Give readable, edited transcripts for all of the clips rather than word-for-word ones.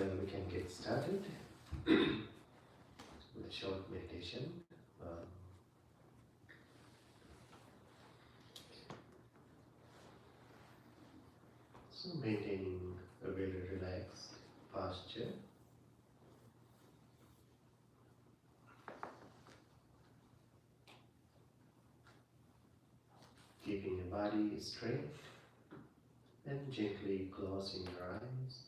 we can get started with a short meditation. So maintaining a very relaxed posture. Keeping your body straight and gently closing your eyes.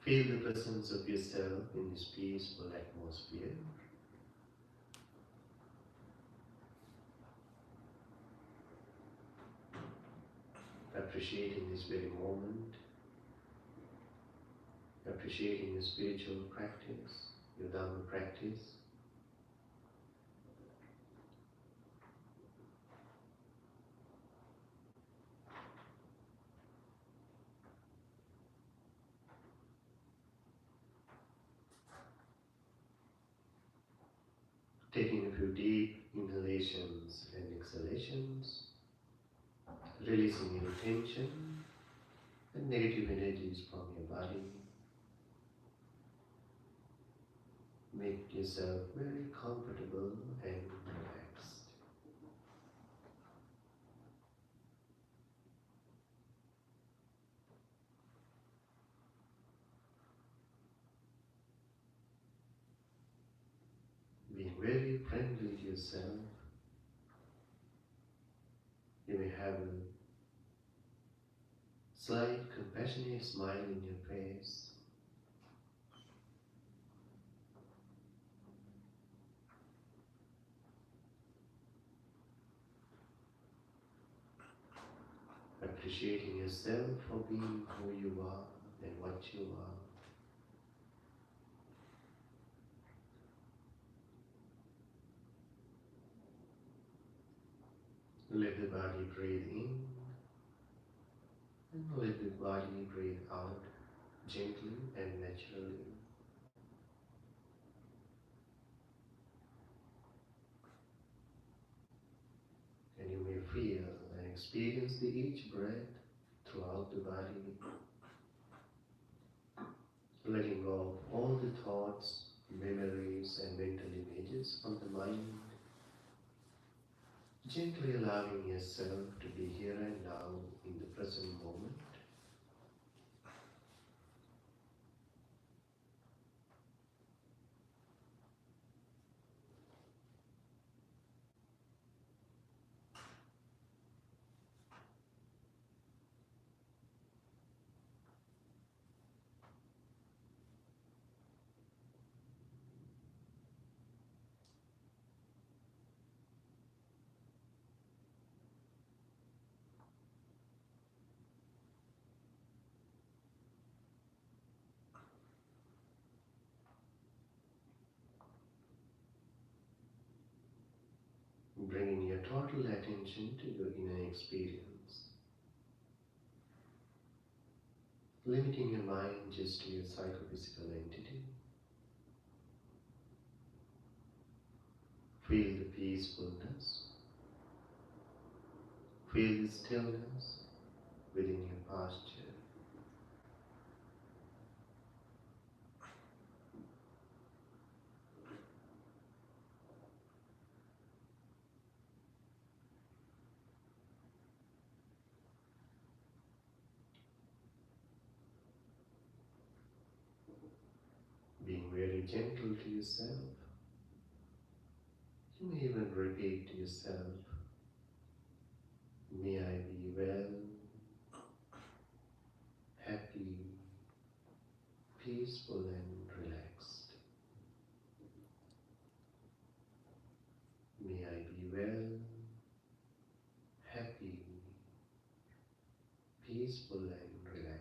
Feel the presence of yourself in this peaceful atmosphere. Appreciating this very moment, appreciating your spiritual practice, your Dhamma practice. Taking a few deep inhalations and exhalations, releasing any tension and negative energies from your body. Make yourself very comfortable and relaxed. Being very friendly to yourself. You may have a slight compassionate smile in your face. Appreciating yourself for being who you are and what you are. Let the body breathe in and let the body breathe out gently and naturally. And you may feel and experience each breath throughout the body, letting go of all the thoughts, memories and mental images from the mind. Gently allowing yourself to be here and now in the present moment. Bringing your total attention to your inner experience. Limiting your mind just to your psychophysical entity. Feel the peacefulness. Feel the stillness within your posture. Being very gentle to yourself. You may even repeat to yourself, may I be well, happy, peaceful and relaxed. May I be well, happy, peaceful and relaxed.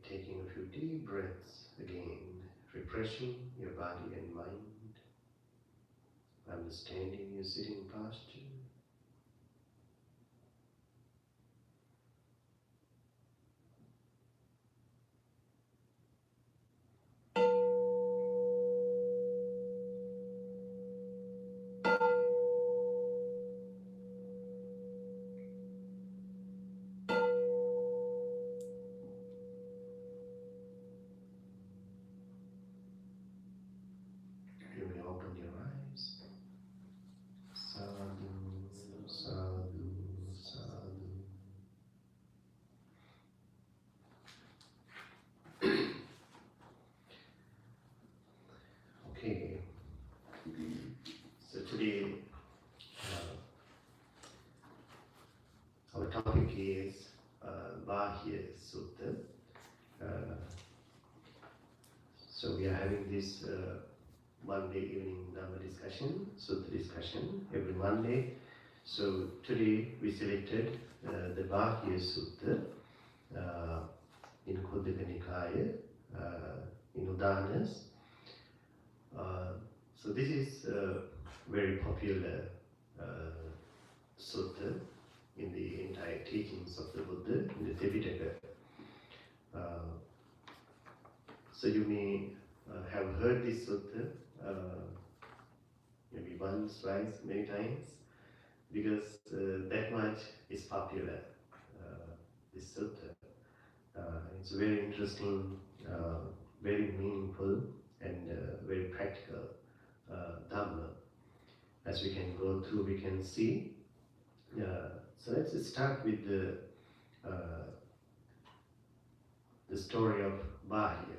taking a few deep breaths again, refreshing your body and mind, understanding your sitting posture. You may open your eyes. Sadhu, sadhu, sadhu. Okay, so today our topic is Bāhiya Sutta. So we are having this Monday evening Dhamma discussion, Sutta discussion every Monday. So today we selected the Bāhiya Sutta in Khuddaka Nikaya, in Udanas. So this is a very popular sutta in the entire teachings of the Buddha, in the Tripitaka. So you may have heard this sutta maybe once, twice, many times, because that much is popular, this sutta. It's very interesting, very meaningful, and very practical Dhamma. As we can go through, we can see. So let's start with the story of Bāhiya.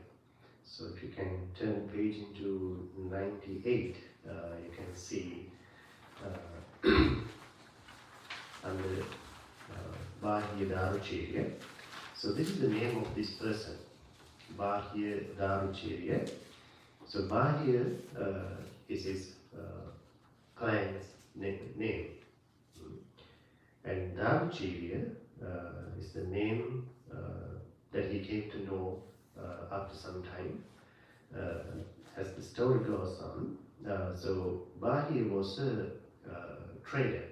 So if you can turn the page into 98, you can see under Bāhiya Darucirya. So this is the name of this person, Bāhiya Darucirya. So Bāhiya is his client's name. And Darucirya is the name that he came to know after some time. As the story goes on, so Bāhiya was a trader.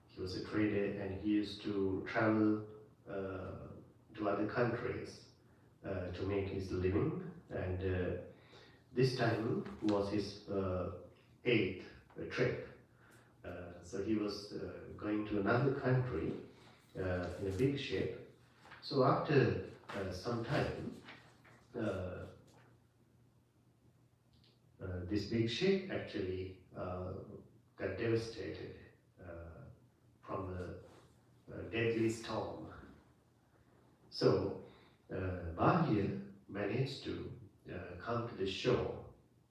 He was a trader and he used to travel to other countries to make his living. And this time was his 8th trip. So he was going to another country in a big ship. So after some time, this big ship actually got devastated from a deadly storm. So Bāhiya managed to come to the shore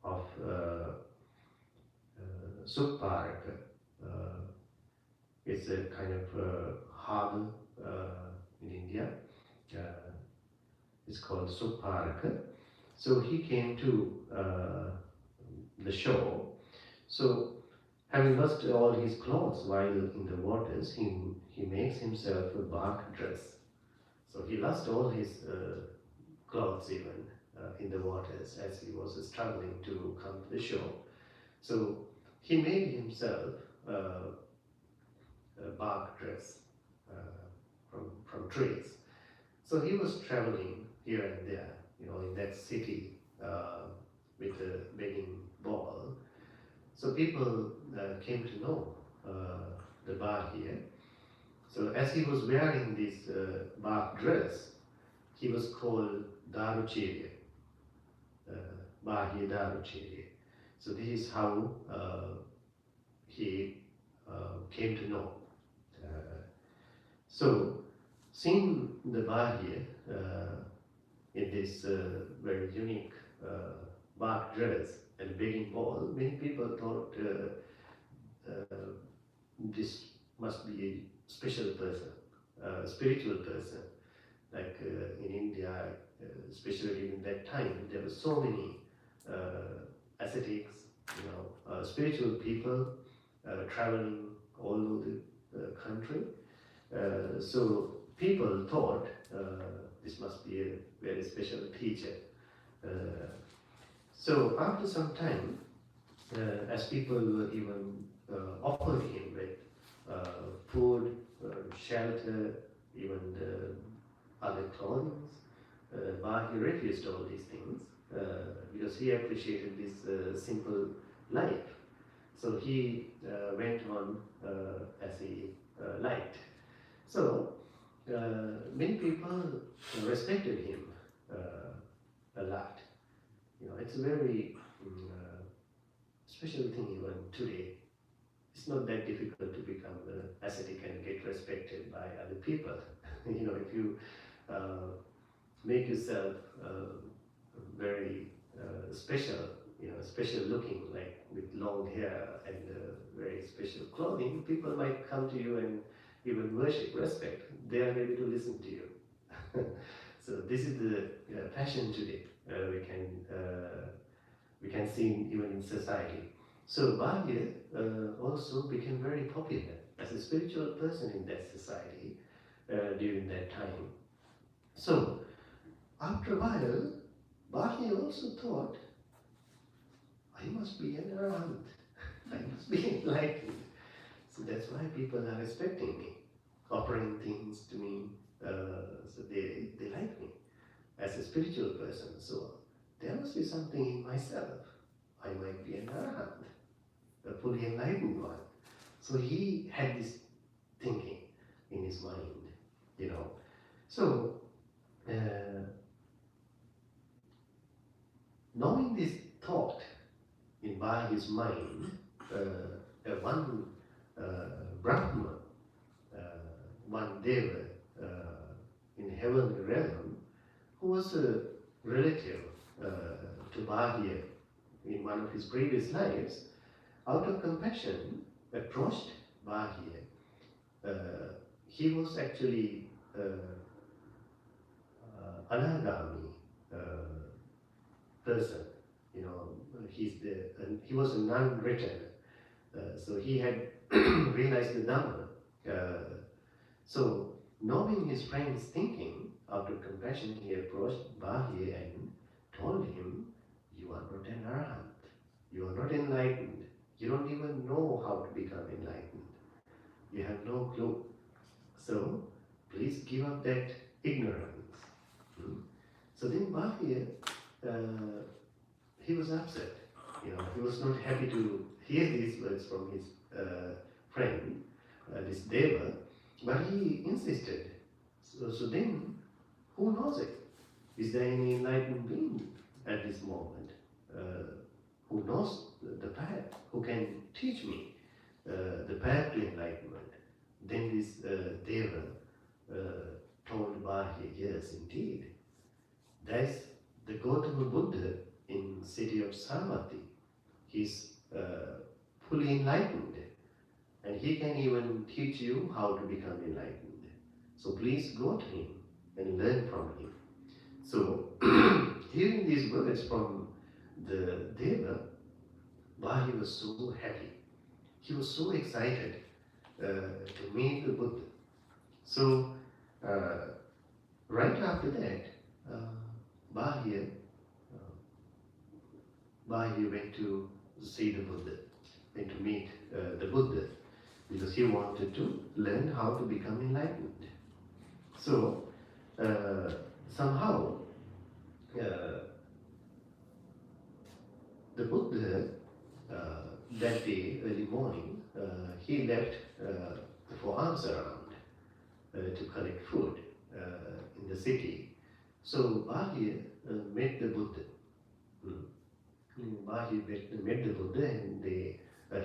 of Supparaka. It's a kind of harbor in India. It's called Supparaka. So he came to the shore. So having lost all his clothes while in the waters, he makes himself a bark dress. So he lost all his clothes even in the waters as he was struggling to come to the shore. So he made himself a bark dress from trees. So he was traveling here and there, in that city with a begging bowl. So people came to know the Bāhiya. So as he was wearing this bark dress, he was called Darucirya, Bāhiya Darucirya. So this is how he came to know. So seeing the Bāhiya in this very unique bark dress and begging bowl, many people thought this must be a special person, a spiritual person. Like in India, especially during that time, there were so many ascetics, spiritual people traveling all over the country. So people thought this must be a very special teacher. So after some time, as people were even offered him with food, shelter, even other clothing, Bāhiya refused all these things because he appreciated this simple life. So he went on as he liked. So many people respected him a lot. You know, it's a very special thing even today. It's not that difficult to become ascetic and get respected by other people. You know, if you make yourself very special, you know, special looking, like with long hair and very special clothing, people might come to you and even worship, respect. They are ready to listen to you. So this is the fashion today. We can see even in society. So Bāhiya also became very popular as a spiritual person in that society during that time. So after a while, Bāhiya also thought, I must be an arahant. I must be enlightened. So that's why people are respecting me, offering things to me. So they like me as a spiritual person. So there must be something in myself. I might be an arahant, a fully enlightened one. So he had this thinking in his mind, you know. So knowing this thought in Bāhiya's mind, one Brahma, one Deva in heavenly realm, who was a relative to Bāhiya in one of his previous lives, out of compassion, approached Bāhiya. He was actually anagami person. You know, he was a non-returner. So he had realized the Dhamma. So knowing his friend's thinking, out of compassion, he approached Bāhiya and told him, you are not an arahant. You are not enlightened. You don't even know how to become enlightened. You have no clue. So please give up that ignorance. So then Bāhiya, he was upset. You know, he was not happy to hear these words from his friend, this Deva, but he insisted. So then, who knows it? Is there any enlightened being at this moment who knows the path, who can teach me the path to enlightenment? Then this Deva told Bāhiya, yes, indeed. There's the Gautama Buddha in city of Savatthi. He's fully enlightened, and he can even teach you how to become enlightened. So please go to him and learn from him. So hearing these words from the Deva, Bāhiya was so happy. He was so excited to meet the Buddha. So right after that, Bāhiya went to see the Buddha, went to meet the Buddha, because he wanted to learn how to become enlightened. So somehow the Buddha that day, early morning, he left for alms around to collect food in the city. So Bāhiya met the Buddha. Bāhiya met the Buddha, and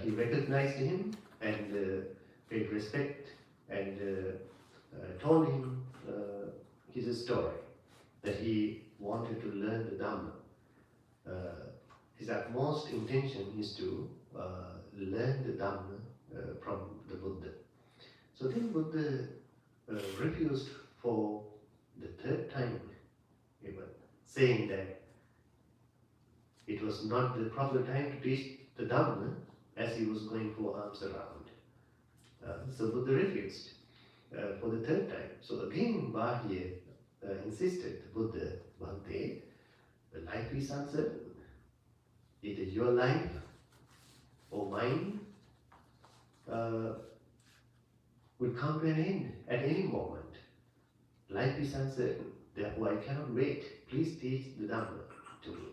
he recognized him and paid respect and told him his story, that he wanted to learn the Dhamma. His utmost intention is to learn the Dhamma from the Buddha. So then Buddha refused for the third time, even saying that it was not the proper time to teach the Dhamma, as he was going for alms around. So Buddha refused for the third time. So again Bāhiya insisted, the Buddha, Bhante, the life is uncertain. Either your life or mine will come to an end at any moment. Life is uncertain, therefore I cannot wait. Please teach the Dhamma to me.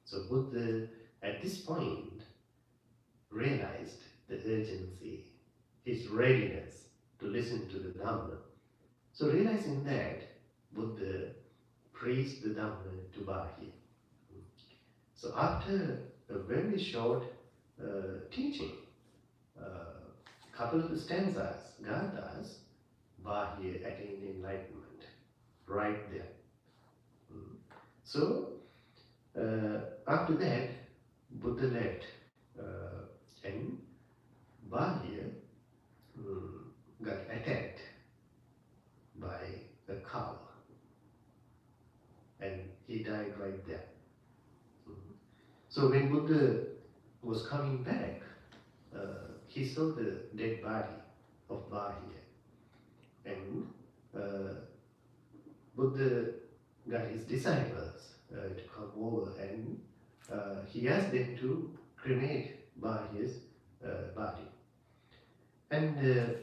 So Buddha, at this point, realized the urgency, his readiness to listen to the Dhamma. So realizing that, Buddha preached the Dhamma to Bāhiya. So after a very short teaching, couple of stanzas, gathas, Bāhiya attained enlightenment right there. So after that, Buddha left and Bāhiya got attacked by a cow and he died right there. So when Buddha was coming back, he saw the dead body of Bāhiya, and Buddha got his disciples to come over, and he asked them to cremate Bāhiya's body. And the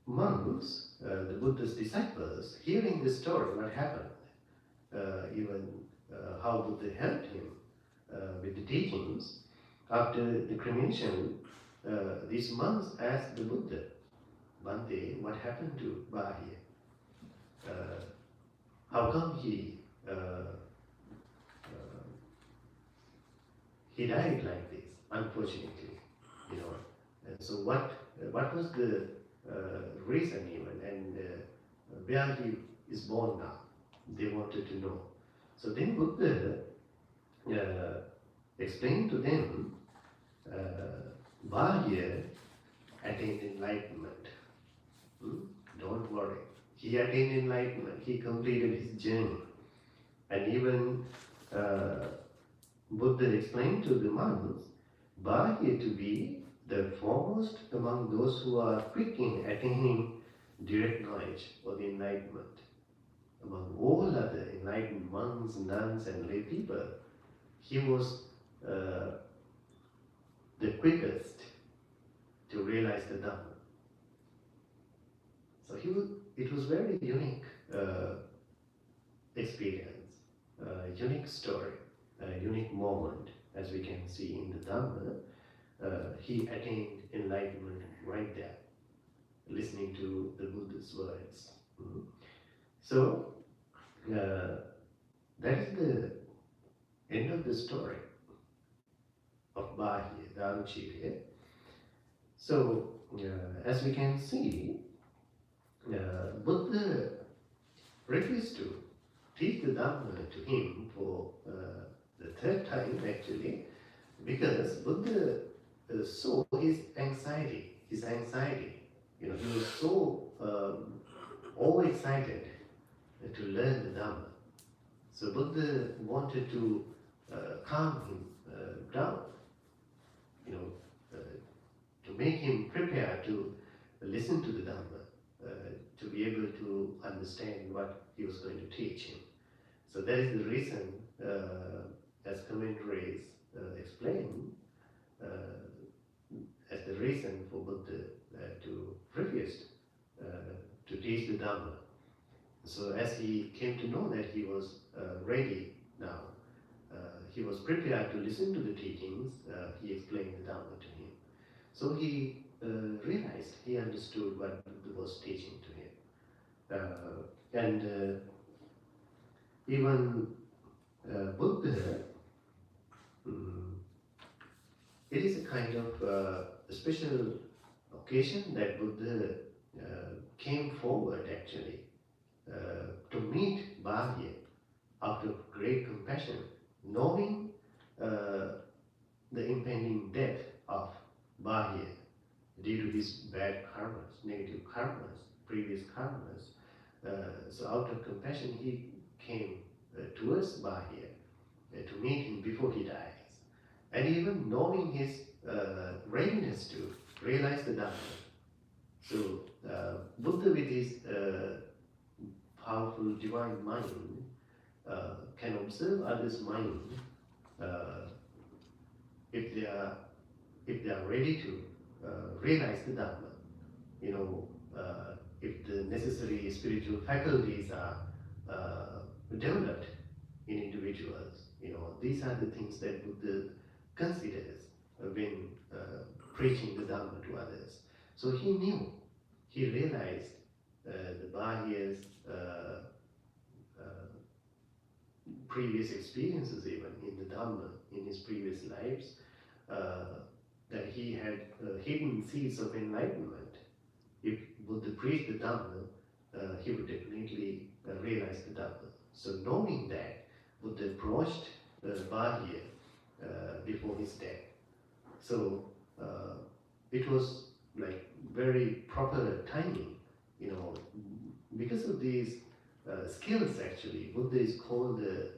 monks, the Buddha's disciples, hearing the story, what happened, even how Buddha helped him with the teachings, after the cremation, these monks asked the Buddha, Bhante, what happened to Bāhiya? How come he died like this, unfortunately, you know? And so what was the reason even, and where he is born now? They wanted to know. So then Buddha explained to them, Bāhiya attained enlightenment. Don't worry. He attained enlightenment. He completed his journey. And even Buddha explained to the monks, Bāhiya to be the foremost among those who are quick in attaining direct knowledge or the enlightenment. Among all other enlightened monks, nuns and lay people, he was the quickest to realize the Dhamma. So it was very unique experience, unique story, a unique moment, as we can see in the Dhamma. He attained enlightenment right there, listening to the Buddha's words. So that is the end of the story of Bāhiya, the Anuchirya. So as we can see, Buddha refused to teach the Dhamma to him for the third time actually, because Buddha saw his anxiety. You know, he was so overexcited to learn the Dhamma. So Buddha wanted to calm him down, you know, to make him prepare to listen to the Dhamma, to be able to understand what he was going to teach him. So that is the reason, as commentaries explain, as the reason for Buddha to refuse to teach the Dhamma. So as he came to know that he was ready now, he was prepared to listen to the teachings, he explained the Dhamma to him. So he realized, he understood what Buddha was teaching to him. And even Buddha, it is a kind of a special occasion that Buddha came forward actually to meet Bāhiya out of great compassion, knowing the impending death of Bāhiya due to his bad karmas, negative karmas, previous karmas. So out of compassion he came towards Bāhiya to meet him before he dies. And even knowing his readiness to realize the Dhamma. So Buddha with his powerful divine mind can observe others' mind if they are ready to realize the Dhamma. If the necessary spiritual faculties are developed in individuals, these are the things that Buddha considers when preaching the Dhamma to others. So he realized the Bāhiya's previous experiences, even in the Dhamma, in his previous lives, that he had hidden seeds of enlightenment. If Buddha preached the Dhamma, he would definitely realize the Dhamma. So knowing that, Buddha approached Bāhiya before his death. So it was like very proper timing, because of these skills actually. Buddha is called the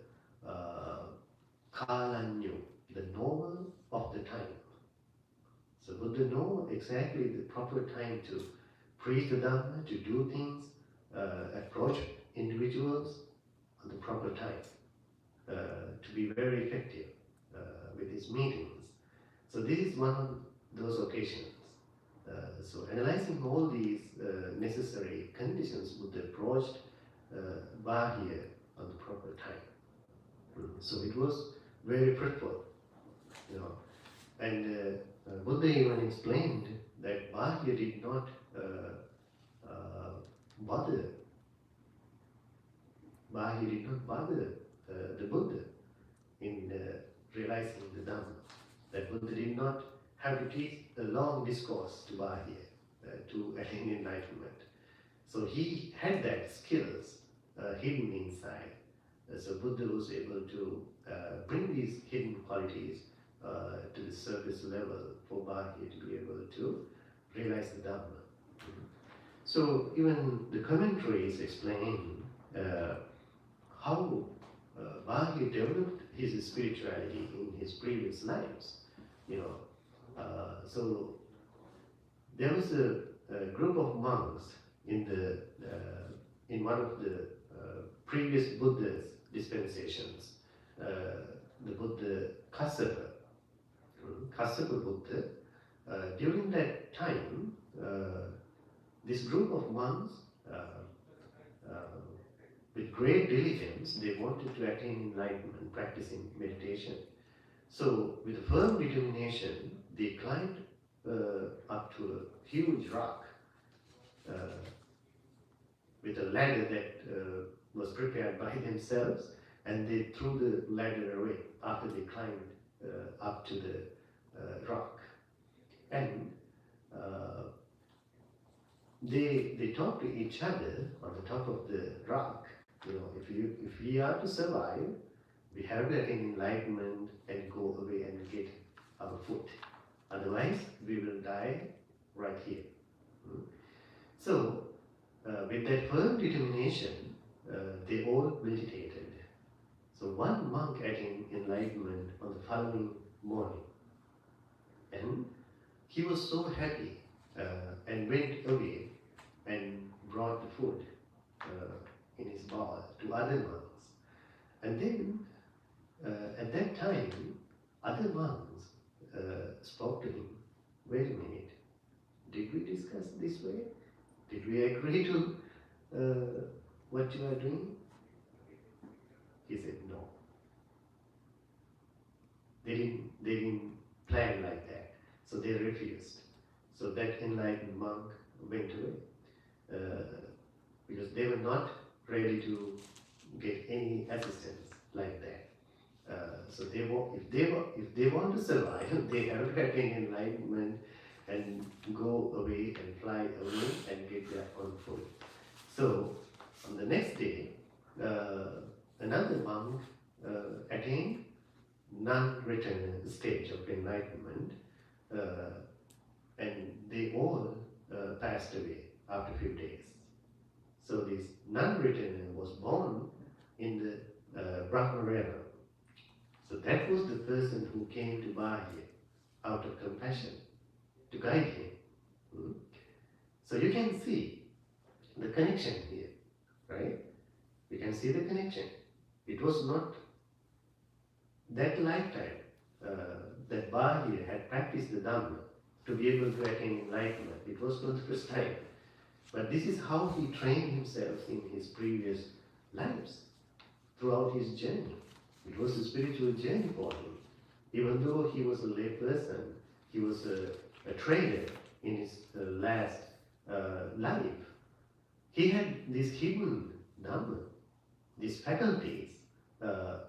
Kalanyu, the knower of the time. So Buddha knows exactly the proper time to preach the Dhamma, to do things, approach individuals on the proper time, to be very effective with his meetings. So this is one of those occasions. So analyzing all these necessary conditions, Buddha approached Bāhiya on the proper time. So it was very fruitful, And Buddha even explained that Bāhiya did not bother. Bāhiya did not bother the Buddha in realizing the Dhamma. That Buddha did not have to teach a long discourse to Bāhiya to attain enlightenment. So he had that skills hidden inside. So Buddha was able to bring these hidden qualities to the surface level for Bāhiya to be able to realize the Dhamma. So even the commentaries explain how Bāhiya developed his spirituality in his previous lives. So there was a group of monks in one of the previous Buddha's dispensations, the Buddha Kassapa Buddha. During that time, this group of monks, with great diligence, they wanted to attain enlightenment, practicing meditation. So, with a firm determination, they climbed up to a huge rock with a ladder that was prepared by themselves, and they threw the ladder away after they climbed up to the rock. And they talked to each other on the top of the rock. If we are to survive, we have to attain enlightenment and go away and get our food. Otherwise, we will die right here. So, with that firm determination, they all meditated. So one monk attained enlightenment on the following morning. And he was so happy and went away and brought the food in his bowl to other monks. And then, at that time, other monks spoke to him, wait a minute, did we discuss this way? Did we agree to what you are doing? He said, no. They didn't plan like that. So they refused. So that enlightened monk went away because they were not ready to get any assistance like that. So if they want to survive, they have to attain enlightenment and go away and fly away and get their own food. So on the next day, another monk attained non-return stage of enlightenment, and they all passed away after a few days. So this non-returner was born in the Brahma realm. So that was the person who came to Bāhiya out of compassion to guide him. So you can see the connection here, right? We can see the connection. It was not that lifetime that Bāhiya had practiced the Dhamma to be able to attain enlightenment. It was not the first time. But this is how he trained himself in his previous lives, throughout his journey. It was a spiritual journey for him. Even though he was a lay person, he was a trader in his last life. He had this hidden Dhamma, these faculties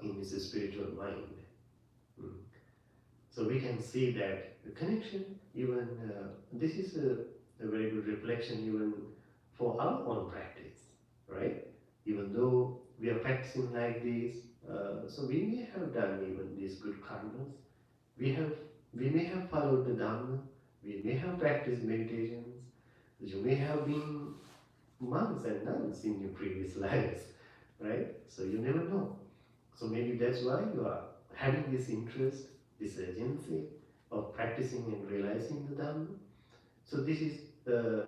in his spiritual mind. So we can see that the connection, even this is a very good reflection even for our own practice, right? Even though we are practicing like this, so we may have done even these good karmas. We may have followed the Dhamma. We may have practiced meditations. You may have been monks and nuns in your previous lives, right? So you never know. So maybe that's why you are having this interest, this urgency of practicing and realizing the Dhamma. So this is a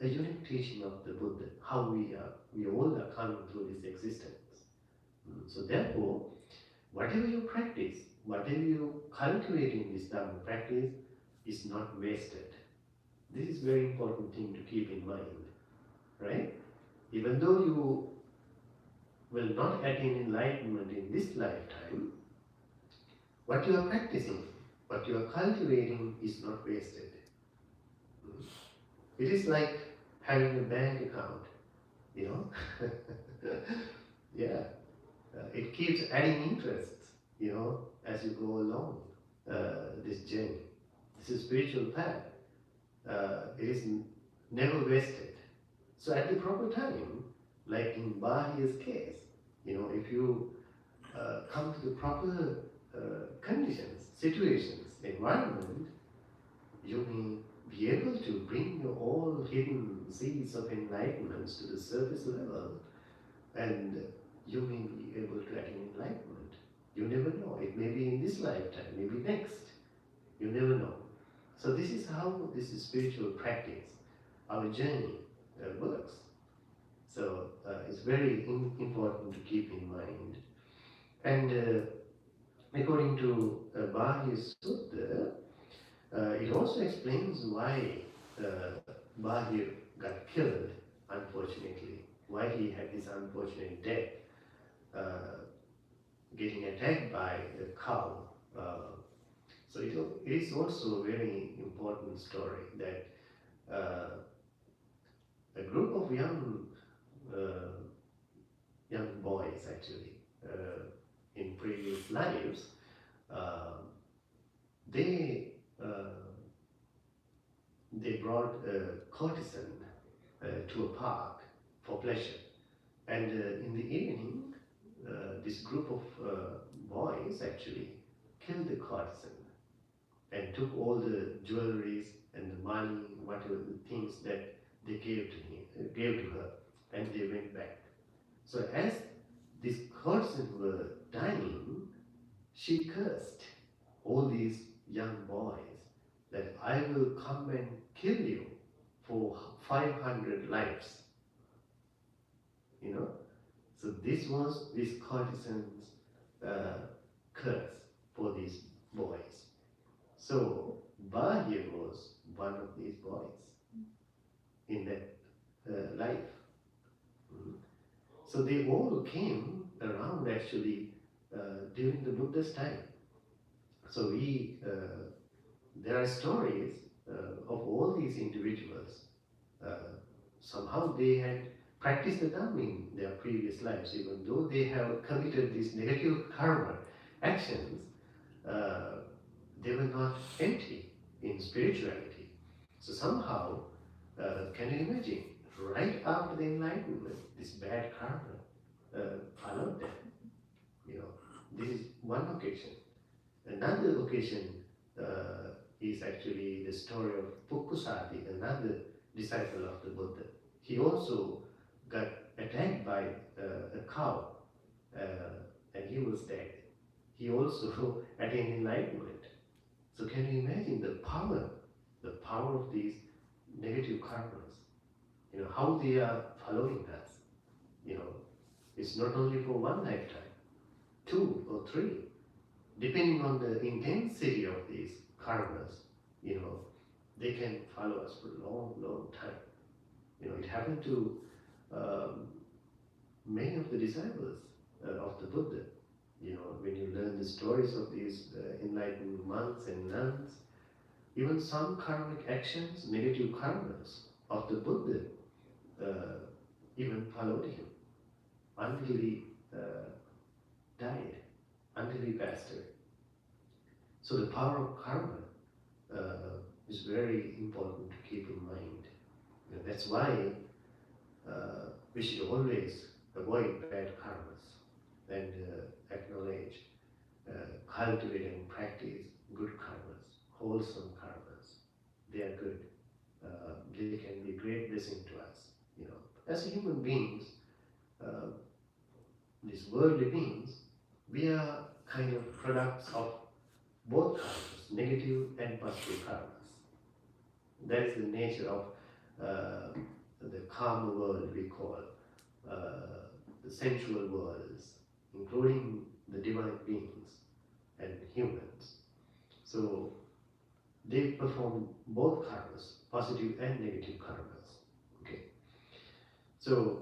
unique teaching of the Buddha, how we all are coming through this existence. So therefore, whatever you practice, whatever you cultivate in this Dhamma practice is not wasted. This is a very important thing to keep in mind, right? Even though you will not attain enlightenment in this lifetime, what you are practicing, what you are cultivating is not wasted. It is like having a bank account, you know? Yeah, it keeps adding interest, you know, as you go along this journey. This is spiritual path. It is never wasted. So at the proper time, like in Bāhiya's case, you know, if you come to the proper conditions, situations, environment, you may be able to bring your all hidden seeds of enlightenment to the surface level, and you may be able to attain enlightenment. You never know. It may be in this lifetime, maybe next. You never know. So this is how this is spiritual practice, our journey works. So it's very important to keep in mind. And according to Bāhiya Sutta, it also explains why Bāhiya got killed, unfortunately, why he had this unfortunate death, getting attacked by a cow. So it is also a very important story that a group of young boys, actually, in previous lives, they brought a courtesan to a park for pleasure, and in the evening, this group of boys actually killed the courtesan and took all the jewelries and the money, whatever the things that they gave to her, and they went back. So as this courtesan were dying, she cursed all these young boys that I will come and kill you for 500 lives. You know? So this was this courtesan's curse for these boys. So Bāhiya was one of these boys in that life. So they all came around actually during the Buddha's time. So there are stories of all these individuals. Somehow they had practiced the Dhamma in their previous lives, even though they have committed these negative karma actions, they were not empty in spirituality. So somehow, can you imagine, right after the enlightenment, this bad karma followed them. You know, this is one occasion. Another occasion is actually the story of Pukkusati, another disciple of the Buddha. He also got attacked by a cow and he was dead. He also attained enlightenment. So can you imagine the power of these negative karmas? You know, how they are following us. You know, It's not only for one lifetime, 2 or 3, depending on the intensity of these karmas, they can follow us for a long, long time. It happened to many of the disciples of the Buddha. When you learn the stories of these enlightened monks and nuns, even some karmic actions, negative karmas of the Buddha, even followed him until he died, until he passed away. So the power of karma is very important to keep in mind. That's why we should always avoid bad karmas and acknowledge, cultivate and practice good karmas, wholesome karmas. They are good. They can be a great blessing to us. As human beings, these worldly beings, we are kind of products of both karmas, negative and positive karmas. That is the nature of the karma world we call the sensual worlds, including the divine beings and humans. So they perform both karmas, positive and negative karmas. Okay. So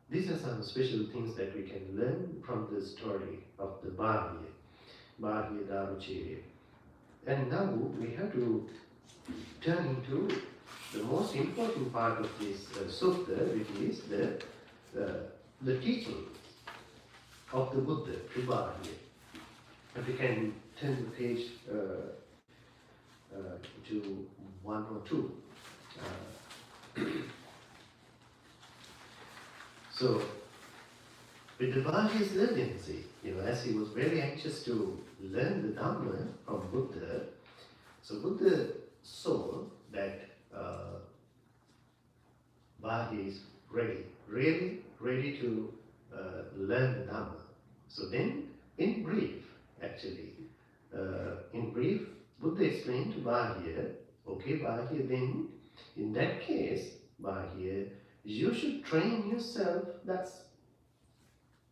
these are some special things that we can learn from the story of the Bāhiya Dharmacharya. And now we have to turn into the most important part of this sutta, which is the teaching of the Buddha to Bāhiya. If we can turn the page to 1 or 2. So, with the Bāhiya's urgency, as he was very anxious to learn the Dhamma from Buddha, so Buddha saw that Bāhiya is really ready to learn the Dhamma. So then, in brief, Buddha explained to Bāhiya, okay, Bāhiya, then, in that case, Bāhiya, you should train yourself.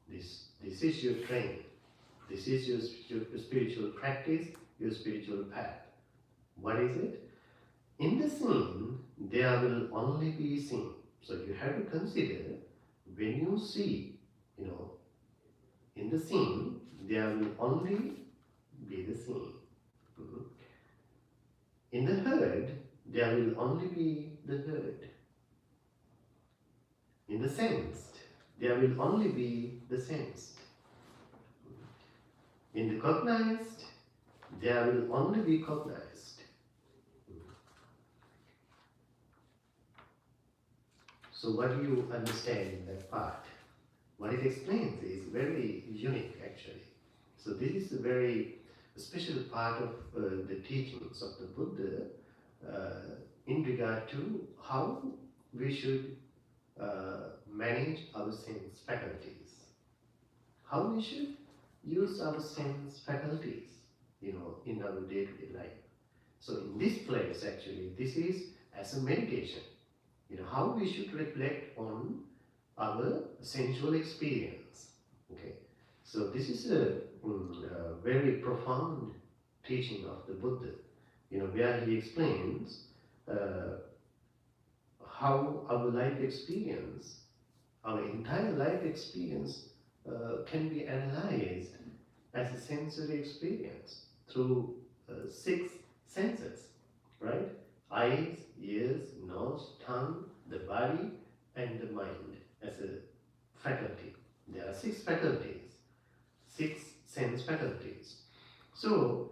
This is your training. This is your spiritual practice, your spiritual path. What is it? In the scene, there will only be sin. So you have to consider, when you see, in the scene, there will only be the scene. In the herd, there will only be the herd. In the sensed, there will only be the sensed. In the cognized, there will only be cognized. So what do you understand in that part? What it explains is very unique actually. So this is a very special part of the teachings of the Buddha in regard to how we should manage our sense faculties. How we should use our sense faculties, in our day-to-day life. So in this place actually, this is as a meditation. How we should reflect on our sensual experience. Okay, so this is a very profound teaching of the Buddha. Where he explains how our life experience, our entire life experience, can be analyzed as a sensory experience through 6 senses, right? Eyes, ears, nose, tongue, the body, and the mind as a faculty. There are 6 faculties, 6 sense faculties. So,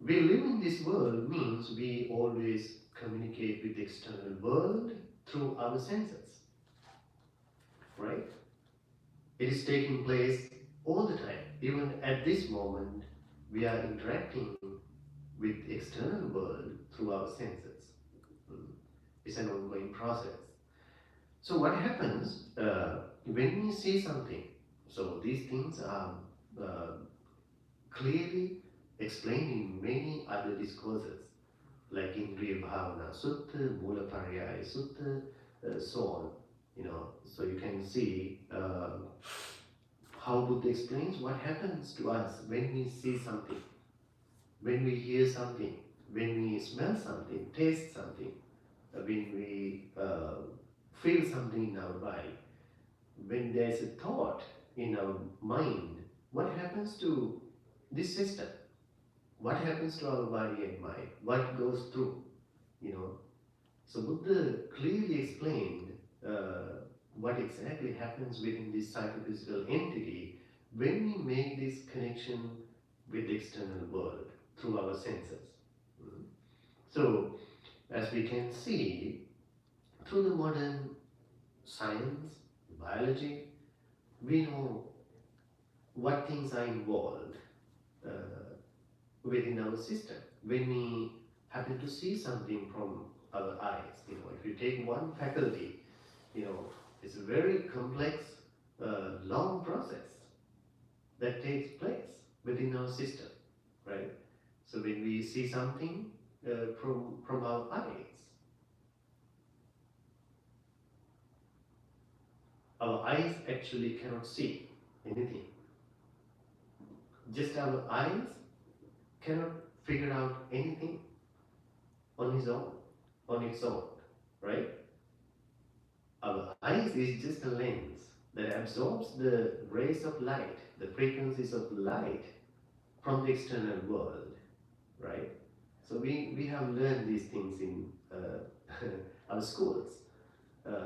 we live in this world means we always communicate with the external world through our senses, right? It is taking place all the time. Even at this moment, we are interacting with the external world through our senses. It's an ongoing process. So what happens when we see something? So these things are clearly explained in many other discourses, like in Bāhiya Bhavana Sutta, Mula Pariyaya Sutta, so on. So you can see how Buddha explains what happens to us when we see something, when we hear something, when we smell something, taste something, when we feel something in our body, when there's a thought in our mind, what happens to this system? What happens to our body and mind? What goes through? You know. So Buddha clearly explained what exactly happens within this psychophysical entity when we make this connection with the external world through our senses. Mm. So, as we can see, through the modern science, biology, we know what things are involved uh, within our system. When we happen to see something from our eyes, if you take one faculty, it's a very complex, long process that takes place within our system, right? So when we see something from our eyes actually cannot see anything. Just our eyes cannot figure out anything on its own, right? Our eyes is just a lens that absorbs the rays of light, the frequencies of light from the external world, right? So we have learned these things in our schools.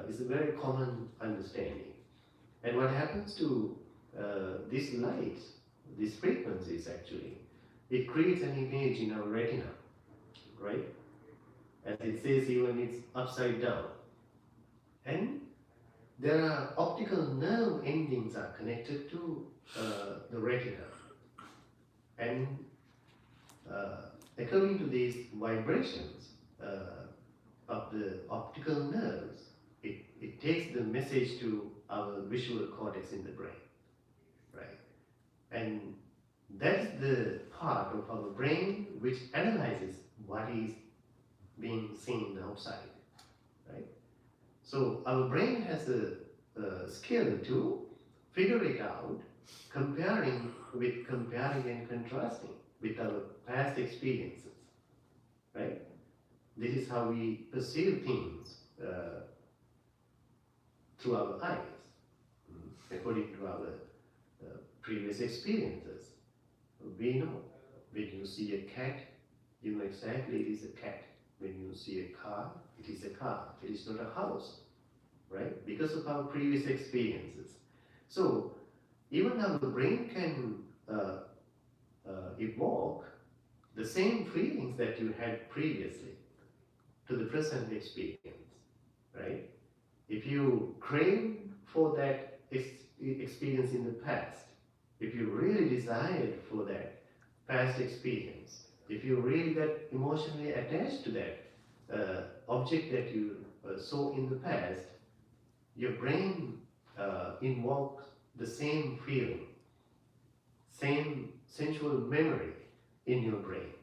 It's a very common understanding. And what happens to this light, these frequencies actually, it creates an image in our retina, right? As it says, even it's upside down. And there are optical nerve endings are connected to the retina. And according to these vibrations of the optical nerves, it takes the message to our visual cortex in the brain, right? And that's the part of our brain which analyzes what is being seen outside, right? So our brain has a skill to figure it out, comparing and contrasting with our past experiences, right? This is how we perceive things through our eyes, according to our previous experiences. We know when you see a cat, you know exactly it is a cat. When you see a car, it is a car. It is not a house, right? Because of our previous experiences. So even our brain can evoke the same feelings that you had previously to the present experience, right? If you crave for that experience in the past, if you really desired for that past experience, if you really got emotionally attached to that object that you saw in the past, your brain invokes the same feeling, same sensual memory in your brain.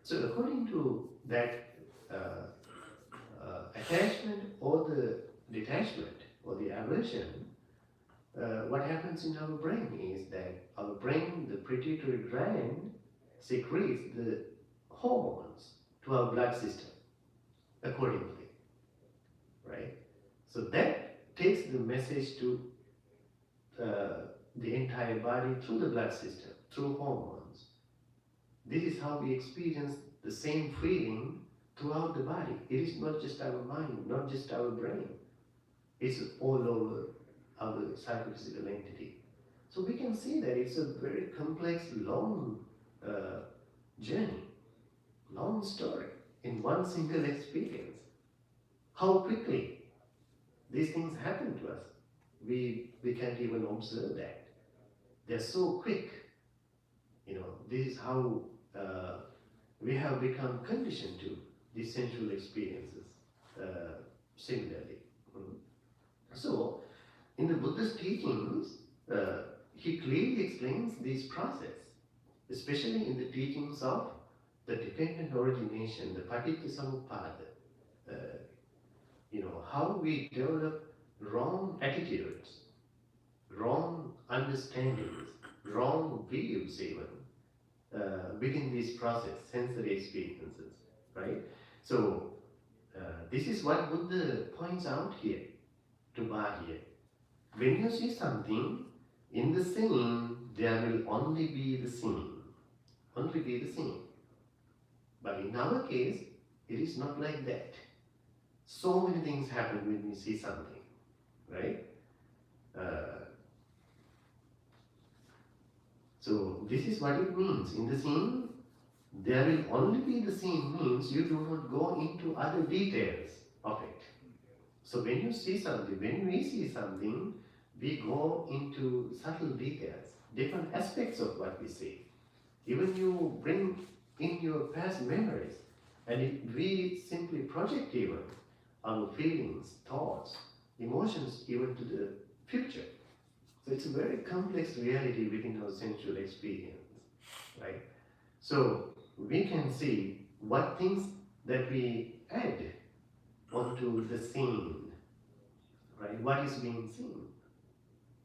So according to that attachment or the detachment or the aversion, what happens in our brain is that our brain, the pituitary gland, secretes the hormones to our blood system accordingly, right? So that takes the message to the entire body through the blood system, through hormones. This is how we experience the same feeling throughout the body. It is not just our mind, not just our brain. It's all over our psychophysical entity. So we can see that it's a very complex, long journey, long story in one single experience. How quickly these things happen to us, we can't even observe that. They're so quick. This is how we have become conditioned to these sensual experiences similarly. So, in the Buddha's teachings, he clearly explains this process, especially in the teachings of the dependent origination, the Paticca Samuppada. How we develop wrong attitudes, wrong understandings, wrong views even within this process, sensory experiences, right? So this is what Buddha points out here to Bāhiya. When you see something, in the scene, there will only be the scene, only be the scene. But in our case, it is not like that. So many things happen when we see something, right? So this is what it means. In the scene, there will only be the scene means you do not go into other details of it. So when you see something, when we see something, we go into subtle details, different aspects of what we see. Even you bring in your past memories, and we simply project even our feelings, thoughts, emotions even to the future. So it's a very complex reality within our sensual experience, right? So we can see what things that we add onto the scene, right? What is being seen.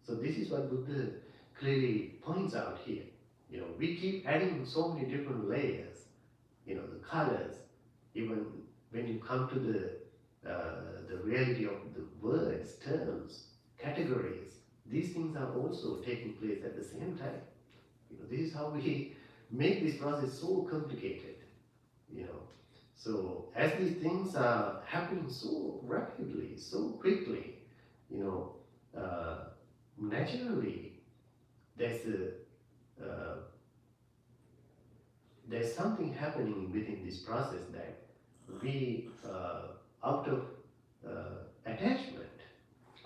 So this is what Buddha clearly points out here. You know, we keep adding so many different layers, you know, the colors, even when you come to the reality of the words, terms, categories, these things are also taking place at the same time. You know, this is how we make this process so complicated, you know. So as these things are happening so rapidly, so quickly, you know, naturally there's something happening within this process that we, out of attachment,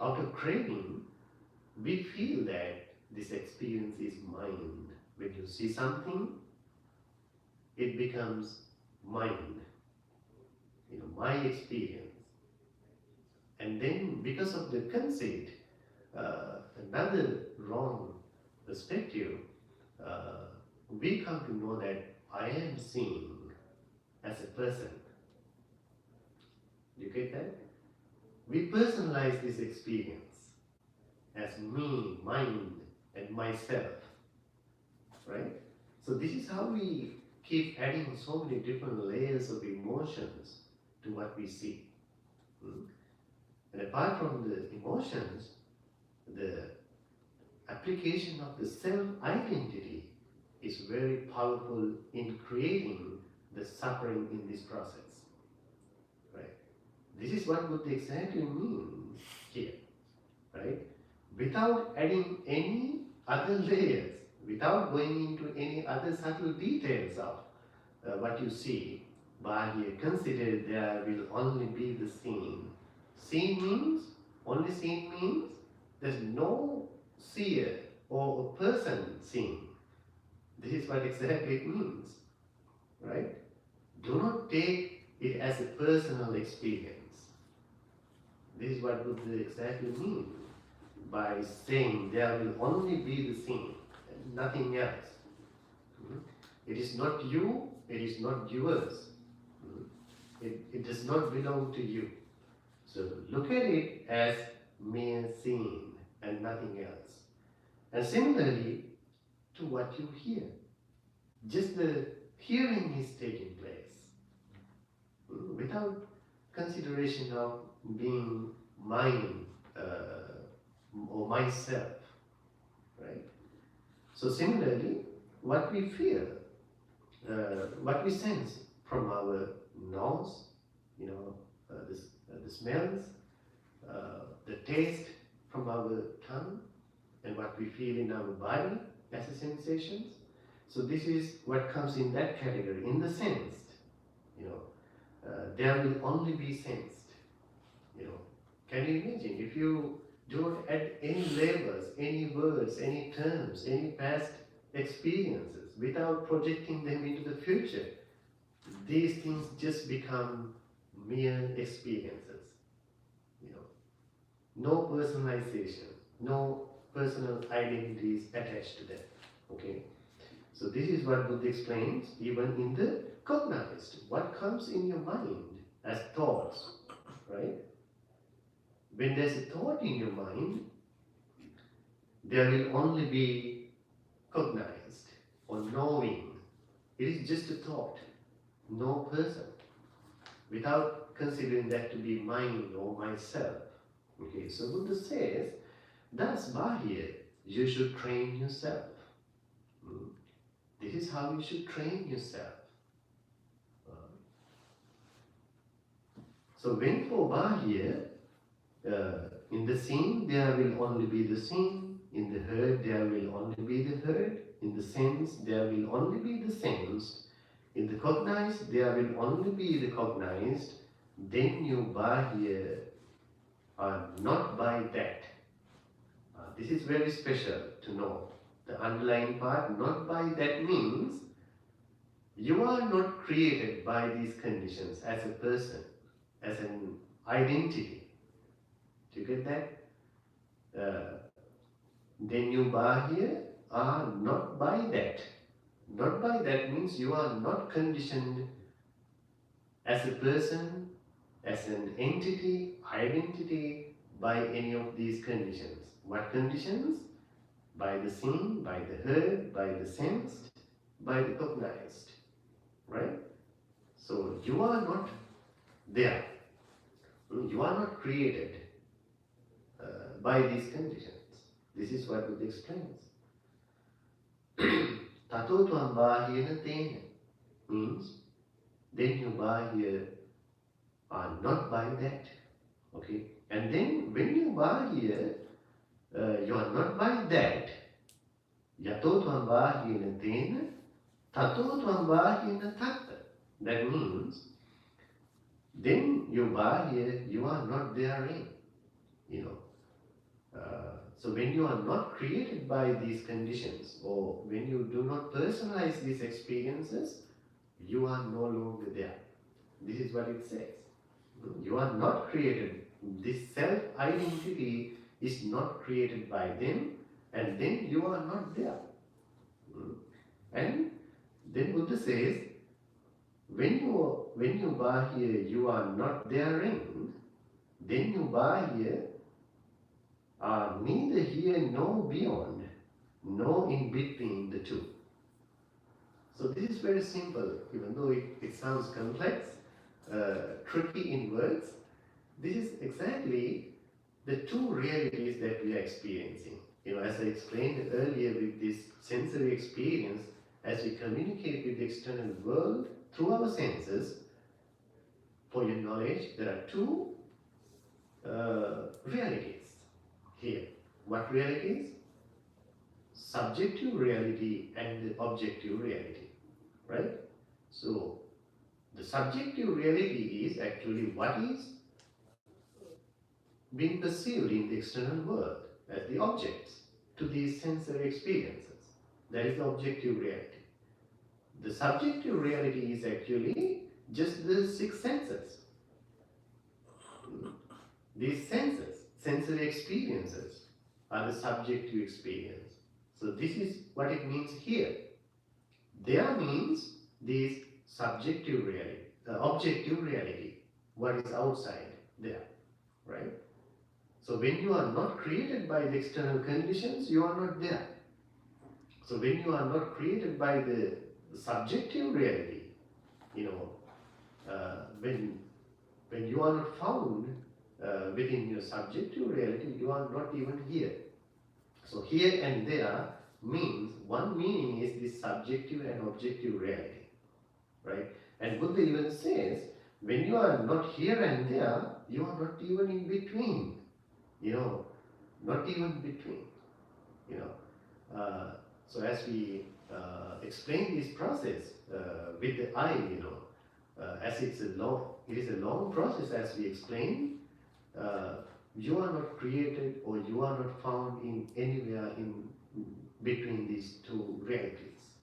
out of craving, we feel that this experience is mine. When you see something, it becomes mine, you know, my experience. And then because of the conceit, another wrong perspective, we come to know that I am seeing as a person. You get that? We personalize this experience as me, mine, and myself, right? So this is how we keep adding so many different layers of emotions to what we see. And apart from the emotions, the application of the self-identity is very powerful in creating the suffering in this process, right? This is what Buddha exactly means here, right? Without adding any other layers, without going into any other subtle details of what you see, Bāhiya consider there will only be the scene. Scene means, only scene means, there's no seer or a person seeing. This is what exactly it means, right? Do not take it as a personal experience. This is what Buddha exactly means by saying there will only be the scene and nothing else. It is not you, it is not yours. It does not belong to you. So look at it as mere seeing and nothing else. And similarly to what you hear. Just the hearing is taking place without consideration of being mine or myself, right? So similarly, what we feel, what we sense from our nose, you know, the smells, the taste from our tongue, and what we feel in our body as a sensations. So this is what comes in that category, in the sensed, you know, there will only be sensed, you know. Can you imagine if you don't add any labels, any words, any terms, any past experiences without projecting them into the future, these things just become mere experiences, you know. No personalization, no personal identities attached to them, okay? So this is what Buddha explains even in the cognized, what comes in your mind as thoughts, right? when there's a thought in your mind, there will only be cognized or knowing. It is just a thought, no person, without considering that to be mine or myself. Okay, so Buddha says, thus Bāhiya, you should train yourself. This is how you should train yourself. So when for Bāhiya, in the seen there will only be the seen, in the heard there will only be the heard, in the sense there will only be the sensed, in the cognized there will only be the cognized, then you Bāhiya are not by that. This is very special to know. The underlying part, not by that means you are not created by these conditions as a person, as an identity. Do you get that? Then you Bāhiya are not by that. Not by that means you are not conditioned as a person, as an entity, identity, by any of these conditions. What conditions? By the seen, by the heard, by the sensed, by the cognized. Right? So you are not there. You are not created by these conditions. This is what Buddha explains. Tato tvam Bāhiya tena means then you Bāhiya are not by that. Okay? And then when you Bāhiya, you are not by that. Yato tvam Bāhiya tena, tato tvam Bāhiya tatta. That means then you Bāhiya, you are not therein. You know. So when you are not created by these conditions, or when you do not personalize these experiences, you are no longer there. This is what it says. You are not created. This self-identity is not created by them, and then you are not there. And then Buddha says, when you Bāhiya, you are not therein, then you Bāhiya are neither here nor beyond, nor in between the two. So this is very simple, even though it sounds complex, tricky in words. This is exactly the two realities that we are experiencing. You know, as I explained earlier with this sensory experience, as we communicate with the external world through our senses, for your knowledge, there are two realities here. What realities? Subjective reality and the objective reality, right? So, the subjective reality is actually what is being perceived in the external world as the objects to these sensory experiences. That is the objective reality. The subjective reality is actually just the six senses. These senses, sensory experiences, are the subjective experience. So this is what it means here. There means this subjective reality, objective reality, what is outside there, right? So when you are not created by the external conditions, you are not there. So when you are not created by the subjective reality, you know, when you are not found within your subjective reality, you are not even here. So here and there means, one meaning is this subjective and objective reality, right? And Buddha even says, when you are not here and there, you are not even in between, you know, not even between, you know. So as we explain this process with the eye, you know, as it is a long process, as we explain. You are not created or you are not found in anywhere in between these two realities.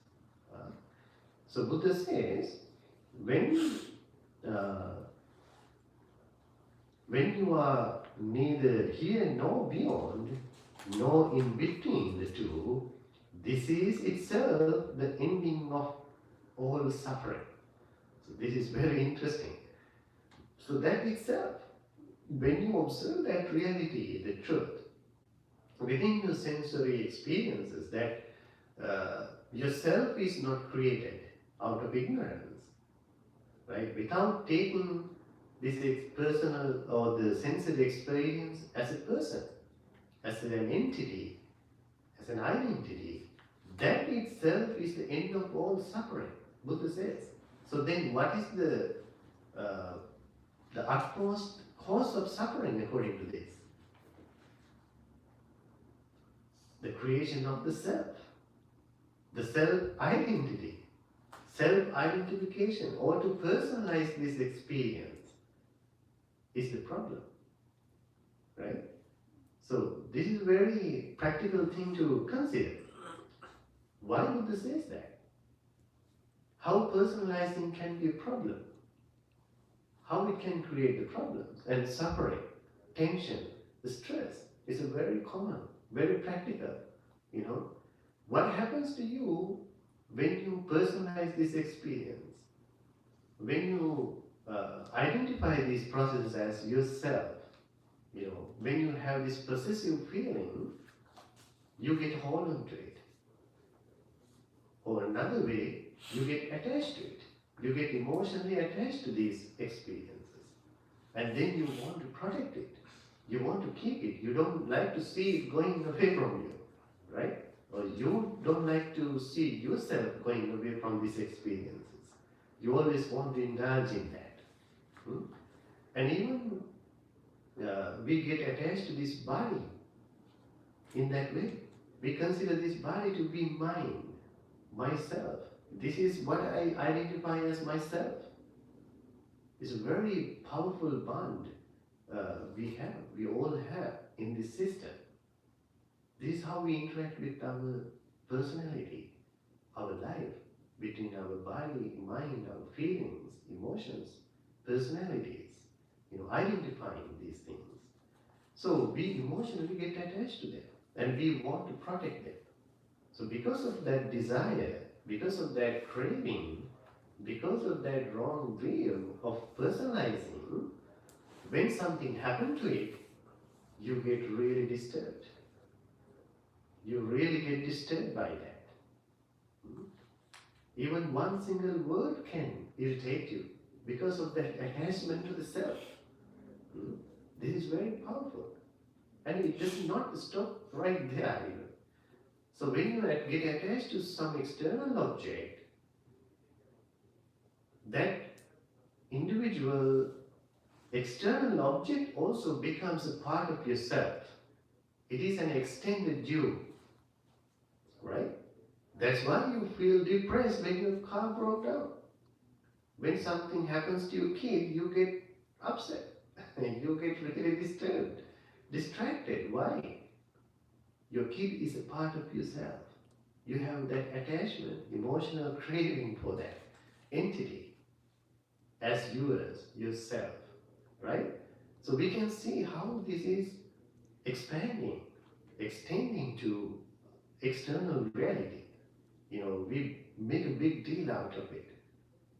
So Buddha says, when you are neither here nor beyond, nor in between the two, this is itself the ending of all suffering. So this is very interesting. So that itself, when you observe that reality, the truth, within your sensory experiences, that yourself is not created out of ignorance, right? Without taking this personal or the sensory experience as a person, as an entity, as an identity, that itself is the end of all suffering, Buddha says. So then what is the utmost cause of suffering according to this? The creation of the self-identity, self-identification, or to personalize this experience is the problem, right? So this is a very practical thing to consider. Why Buddha says that? How personalizing can be a problem? How it can create the problems and suffering, tension, the stress is a very common, very practical. You know, what happens to you when you personalize this experience? When you identify these processes as yourself, you know, when you have this possessive feeling, you get hold onto it. Or another way, you get attached to it. You get emotionally attached to these experiences. And then you want to protect it. You want to keep it. You don't like to see it going away from you, right? Or you don't like to see yourself going away from these experiences. You always want to indulge in that. And even we get attached to this body in that way. We consider this body to be mine, myself. This is what I identify as myself. It's a very powerful bond we all have in this system. This is how we interact with our personality, our life, between our body, mind, our feelings, emotions, personalities, you know, identifying these things. So we emotionally get attached to them and we want to protect them. So because of that desire, because of that craving, because of that wrong view of personalizing, when something happens to it, you get really disturbed. You really get disturbed by that. Even one single word can irritate you because of that attachment to the self. This is very powerful. And it does not stop right there. You know. So when you get attached to some external object, that individual external object also becomes a part of yourself. It is an extended you, right? That's why you feel depressed when your car broke down. When something happens to your kid, you get upset. You get really disturbed, distracted. Why? Your kid is a part of yourself. You have that attachment, emotional craving for that entity as yours, yourself, right? So we can see how this is expanding, extending to external reality. You know, we make a big deal out of it,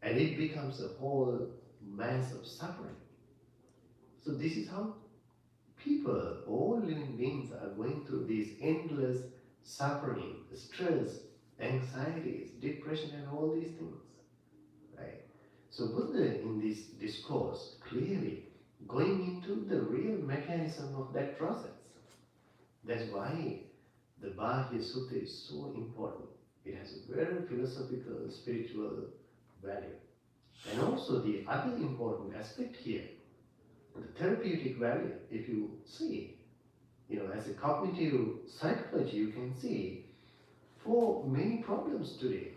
and it becomes a whole mass of suffering. So this is how people, all living beings, are going through these endless suffering, stress, anxieties, depression, and all these things, right? So Buddha, in this discourse, clearly going into the real mechanism of that process. That's why the Bāhiya Sutta is so important. It has a very philosophical, spiritual value. And also the other important aspect here, the therapeutic value, if you see, you know, as a cognitive psychology, you can see for many problems today,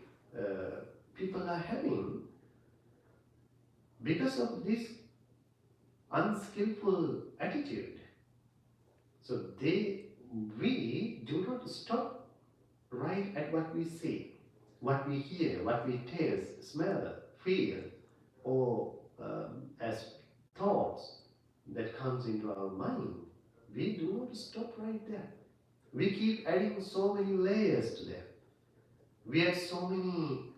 people are having because of this unskillful attitude. So we do not stop right at what we see, what we hear, what we taste, smell, feel, or as thoughts that comes into our mind. We do not stop right there. We keep adding so many layers to them. We add so many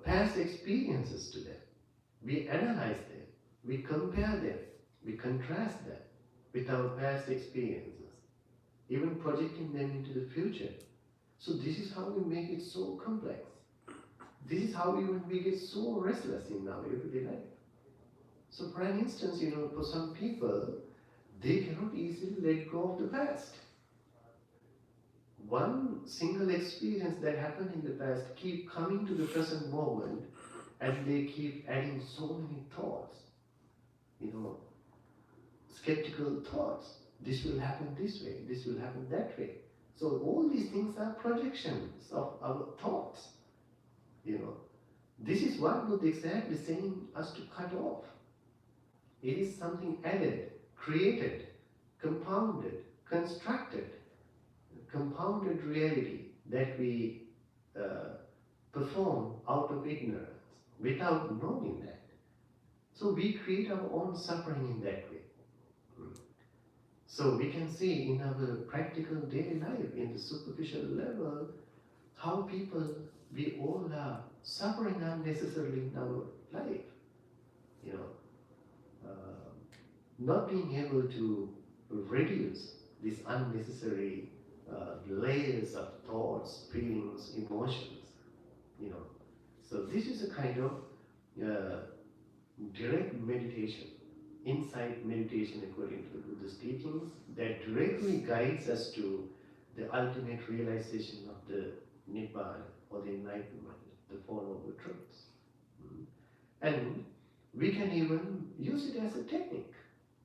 past experiences to them. We analyze them. We compare them. We contrast that with our past experiences, even projecting them into the future. So this is how we make it so complex. This is how we get so restless in our everyday life. So for an instance, for some people, they cannot easily let go of the past. One single experience that happened in the past keep coming to the present moment, and they keep adding so many thoughts, skeptical thoughts. This will happen this way, this will happen that way. So all these things are projections of our thoughts. This is what Buddha is exactly saying us to cut off. It is something added, created, compounded, constructed, compounded reality that we perform out of ignorance without knowing that. So we create our own suffering in that way. So we can see in our practical daily life, in the superficial level, how we all are suffering unnecessarily in our life. Not being able to reduce these unnecessary layers of thoughts, feelings, emotions. So this is a kind of direct meditation, insight meditation according to the Buddha's teachings, that directly guides us to the ultimate realization of the Nibbana or the enlightenment, the Four Noble Truths. And we can even use it as a technique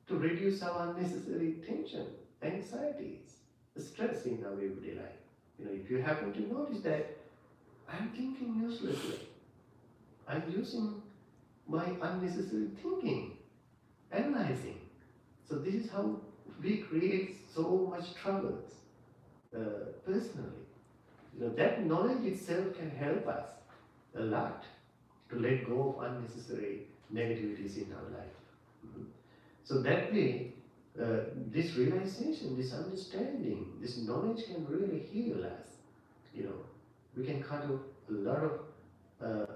to reduce our unnecessary tension, anxieties, stress in our everyday life. If you happen to notice that I'm thinking uselessly, I'm using my unnecessary thinking, analyzing. So this is how we create so much troubles personally. That knowledge itself can help us a lot to let go of unnecessary negativities in our life. So that way, this realization, this understanding, this knowledge can really heal us. We can cut off a lot of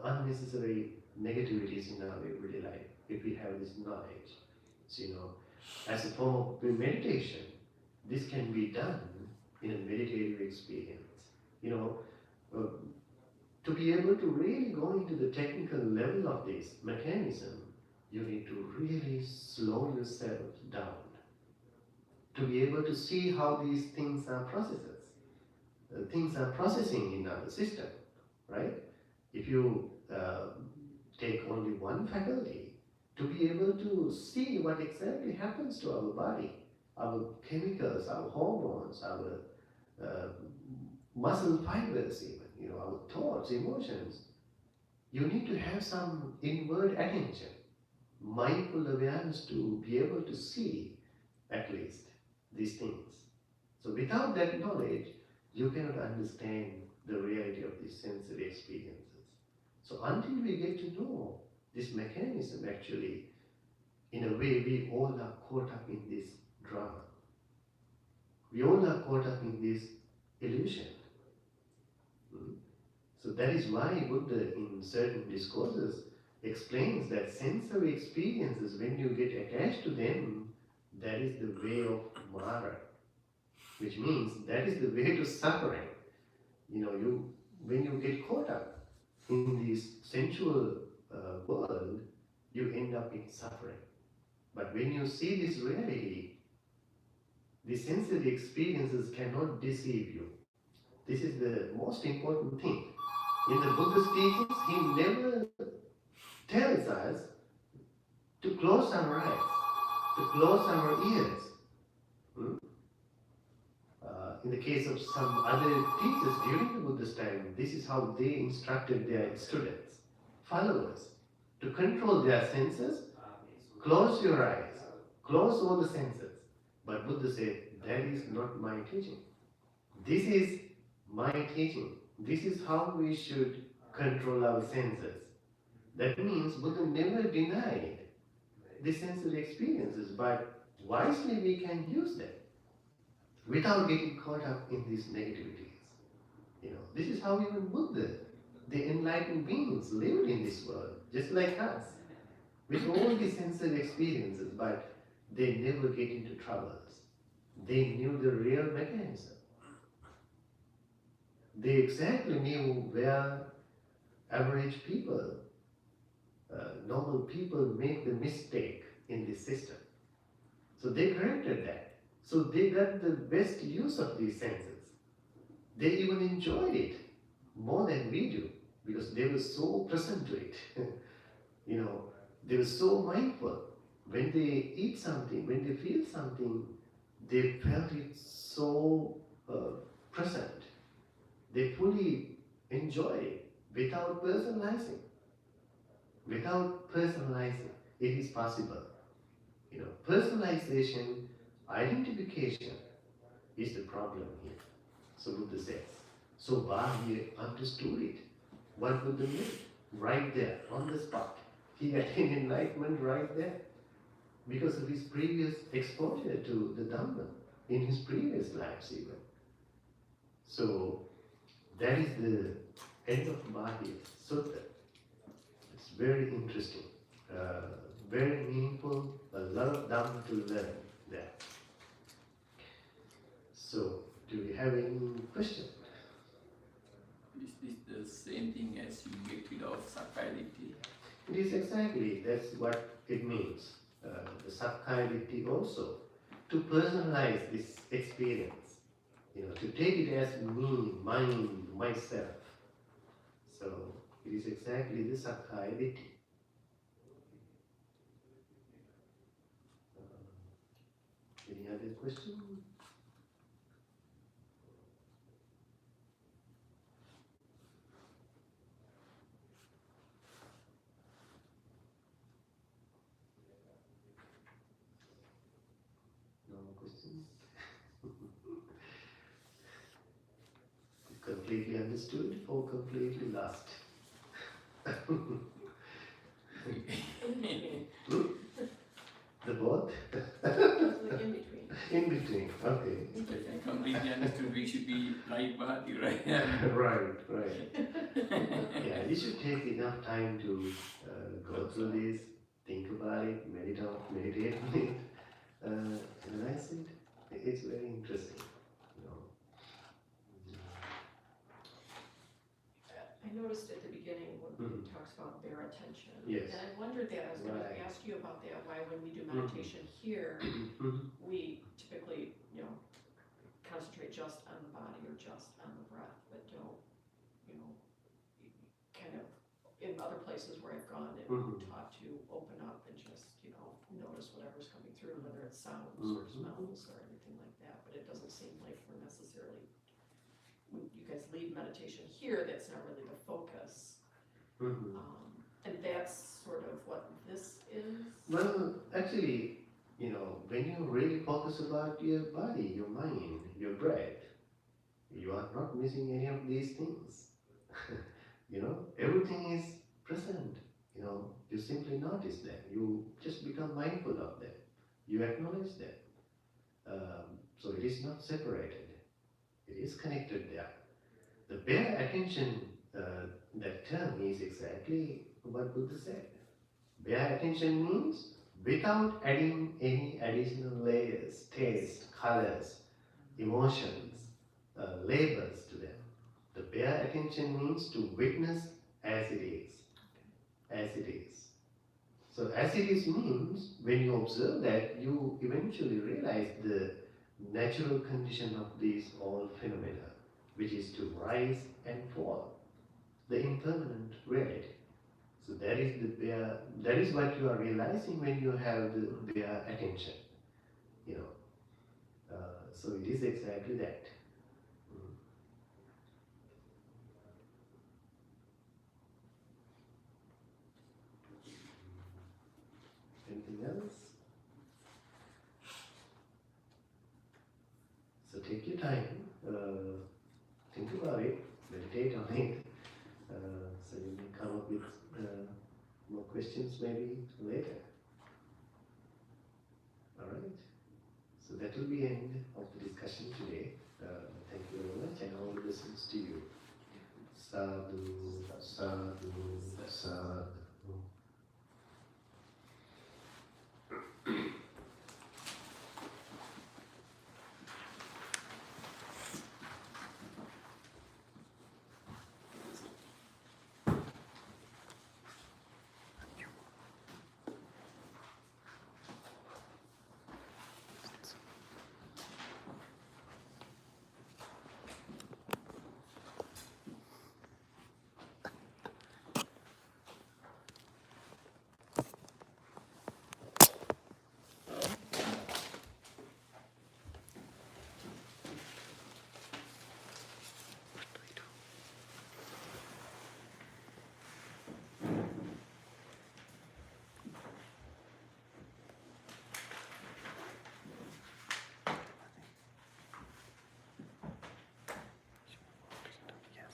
unnecessary negativities in our everyday life if we have this knowledge. So, as a form of meditation, this can be done in a meditative experience. To be able to really go into the technical level of this mechanism, you need to really slow yourself down to be able to see how these things are things are processing in our system, right? If you take only one faculty, to be able to see what exactly happens to our body, our chemicals, our hormones, our muscle fibers even, our thoughts, emotions, you need to have some inward attention, mindful awareness to be able to see at least these things. So without that knowledge, you cannot understand the reality of these sensory experiences. So until we get to know this mechanism, actually, in a way, we all are caught up in this drama. We all are caught up in this illusion. So that is why Buddha, in certain discourses, explains that sensory experiences, when you get attached to them, that is the way of Mara, which means that is the way to suffering. When you get caught up in this sensual world, you end up in suffering. But when you see this reality, the sensory experiences cannot deceive you. This is the most important thing. In the Buddha's teachings, he never tells us to close our eyes, to close our ears. In the case of some other teachers during the Buddha's time, this is how they instructed their students, followers, to control their senses. Close your eyes, close all the senses. But Buddha said, that is not my teaching. This is my teaching. This is how we should control our senses. That means Buddha never denied the sensory experiences, but wisely we can use them without getting caught up in these negativities. This is how even Buddha, the enlightened beings, lived in this world, just like us, with all these sensory experiences, but they never get into troubles. They knew the real mechanism. They exactly knew where average people, normal people make the mistake in this system. So they corrected that. So they got the best use of these senses. They even enjoyed it more than we do because they were so present to it. They were so mindful. When they eat something, when they feel something, they felt it so present. They fully enjoy it without personalizing. Without personalizing, it is possible. Personalization, identification is the problem here. So Buddha says. So Bāhiya understood it. What Buddha meant? Right there, on the spot. He attained enlightenment right there because of his previous exposure to the Dhamma in his previous lives even. So that is the end of Bāhiya Sutta. It's very interesting, very meaningful, a lot of Dhamma to learn there. So, do we have any question? Is this the same thing as you get rid of sakkaya-ditthi? It is exactly, that's what it means. The sakkaya-ditthi also, to personalize this experience, to take it as me, mine, myself. So, it is exactly the sakkaya-ditthi. Any other question? Completely understood or completely lost? The both? In between. In between, okay. If I completely understood, we should be like Bhante, right? Right. Yeah, you should take enough time to go through this, think about it, meditate on it, analyze it. It's very interesting. I noticed at the beginning when he talks about bare attention. Yes. And I wondered that, I was going to ask you about that, why when we do meditation here, we typically, concentrate just on the body or just on the breath, but don't, kind of, in other places where I've gone and taught to open up and just, notice whatever's coming through, whether it's sounds or smells or anything like that, but it doesn't seem like we're necessarily, when you guys lead meditation here, that's not really the focus. And that's sort of what this is? Well, actually, when you really focus about your body, your mind, your breath, you are not missing any of these things. Everything is present. You simply notice them. You just become mindful of them. You acknowledge them. So it is not separated. It is connected there. The bare attention, that term is exactly what Buddha said. Bare attention means without adding any additional layers, taste, colors, emotions, labels to them. The bare attention means to witness as it is. As it is. So as it is means, when you observe that, you eventually realize the natural condition of these all phenomena, which is to rise and fall, the impermanent reality. So that is what you are realizing when you have the bare attention. So it is exactly that. Anything else? So take your time, think about it, meditate on it. So you may come up with more questions maybe later. Alright? So that will be the end of the discussion today. Thank you very much and all the blessings to you. Sadhu, sadhu, sadhu.